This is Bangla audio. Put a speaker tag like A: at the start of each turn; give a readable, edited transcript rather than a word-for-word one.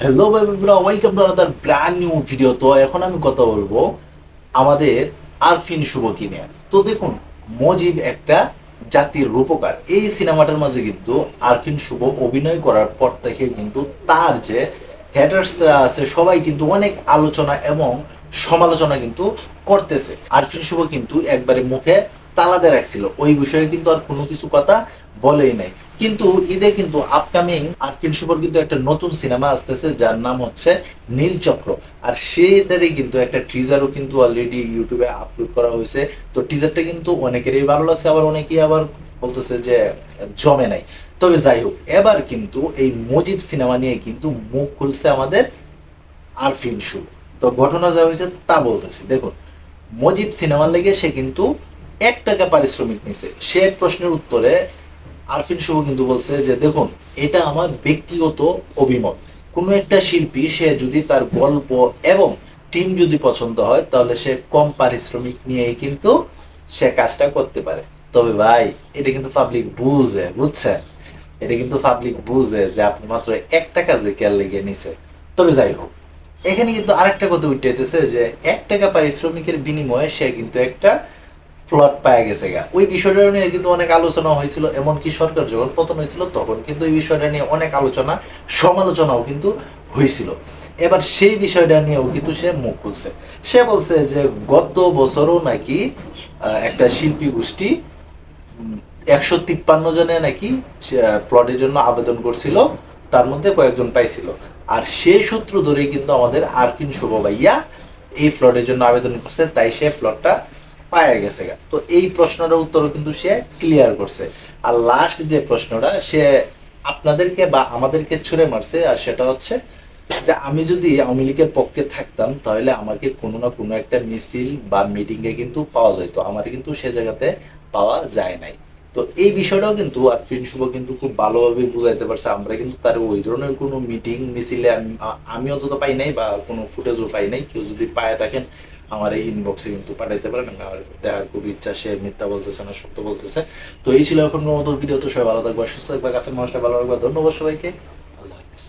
A: হ্যালো বন্ধুরা, welcome to another brand new video. তো এখন আমি কথা বলবো আমাদের আরফিন শুভকে নিয়ে। তো দেখুন, মজিব একটা জাতির রূপকার। এই সিনেমাটার মাঝে কিন্তু আরফিন শুভ অভিনয় করার পর থেকে কিন্তু তার যে হ্যাটার্সরা আছে সবাই কিন্তু অনেক আলোচনা এবং সমালোচনা কিন্তু করতেছে। আরফিন শুভ কিন্তু একবারে মুখে তালা দিয়ে রাখছিল, ওই বিষয়ে কিন্তু আর কোনো কিছু কথা বলেই নাই। কিন্তু ঈদে কিন্তু আপকামিং আরফিন শুভর কিন্তু একটা নতুন সিনেমা আসতেছে যার নাম হচ্ছে নীলচক্র। আর সেটারই কিন্তু একটা টিজারও কিন্তু অলরেডি ইউটিউবে আপলোড করা হয়েছে। তো টিজারটা কিন্তু অনেকেরই ভালো লাগছে, আবার অনেকেই আবার বলতেছে যে জমে নাই। তবে যাই হোক, এবার কিন্তু এই মজিব সিনেমা নিয়ে কিন্তু মুখ খুলছে আমাদের আরফিন শুভ। তো ঘটনা যা হয়েছে তা বলতেছি, দেখুন। মজিব সিনেমার লেগে সে কিন্তু 1 টাকা পারিশ্রমিক নিছে। সে প্রশ্নের উত্তরে আরফিন শুভ কিন্তু বলছে যে দেখুন, এটা আমার ব্যক্তিগত অভিমত। কোনো একটা শিল্পী সে যদি তার গল্প এবং টিম যদি পছন্দ হয় তাহলে সে কম পারিশ্রমিক নিয়েই কিন্তু সে কাজটা করতে পারে। তবে ভাই, এটা কিন্তু পাবলিক বুঝে, বুঝছেন? এটা কিন্তু পাবলিক বুঝে যে আপনি মাত্র 1 টাকা যে কেয়ার লেগে নিছে। তবে যাই হোক, এখানে কিন্তু আরেকটা কথা উঠতেছে যে 1 টাকা পারিশ্রমিকের বিনিময়ে সে কিন্তু একটা প্লট পাওয়া গেছে গা। ওই বিষয়টা নিয়ে কিন্তু অনেক আলোচনা হয়েছিল, এমনকি সরকার যখন পতন হয়েছিল তখন কিন্তু এই বিষয়টা নিয়ে অনেক আলোচনা সমালোচনাও কিন্তু হয়েছিল। এবার সেই বিষয়টা নিয়েও কিন্তু সে মুখ খুলছে। সে বলছে যে গত বছরও নাকি একটা শিল্পী গোষ্ঠী 153 জনে নাকি প্লটের জন্য আবেদন করছিল, তার মধ্যে কয়েকজন পাইছিল। আর সেই সূত্র ধরেই কিন্তু আমাদের আরফিন শুভ ভাইয়া এই প্লটের জন্য আবেদন করছে, তাই সে প্লটটা পায়া গেছে গা। তো এই প্রশ্নটার উত্তরও কিন্তু সে ক্লিয়ার করছে। আর লাস্ট যে প্রশ্নটা সে আপনাদেরকে বা আমাদেরকে ছুড়ে মারছে, আর সেটা হচ্ছে যে আমি যদি আওয়ামী লীগের পক্ষে থাকতাম তাহলে আমাকে কোনো না কোনো একটা মিছিল বা মিটিং এ কিন্তু পাওয়া যেত, আমার কিন্তু সে জায়গাতে পাওয়া যায় নাই। তো এই বিষয়টাও কিন্তু আরফিন শুভ কিন্তু খুব ভালোভাবে বুঝাইতে পারছে। আমরা কিন্তু তার ওই ধরনের কোনো মিটিং মিছিলে আমি অন্তত পাই নাই, বা কোনো ফুটেজও পাই নাই। কেউ যদি পায় থাকেন আমার এই ইনবক্সে কিন্তু পাঠাইতে পারেন। আমার দেখার খুব ইচ্ছা, সে মিথ্যা বলতেছে না সত্য বলতেছে। তো এই ছিল এখন মতো ভিডিও। তো সবাই ভালো থাকবে, সুস্থ থাকবে, কাছের মানুষটা ভালো রাখবে। ধন্যবাদ সবাইকে। আল্লাহ হাফিজ।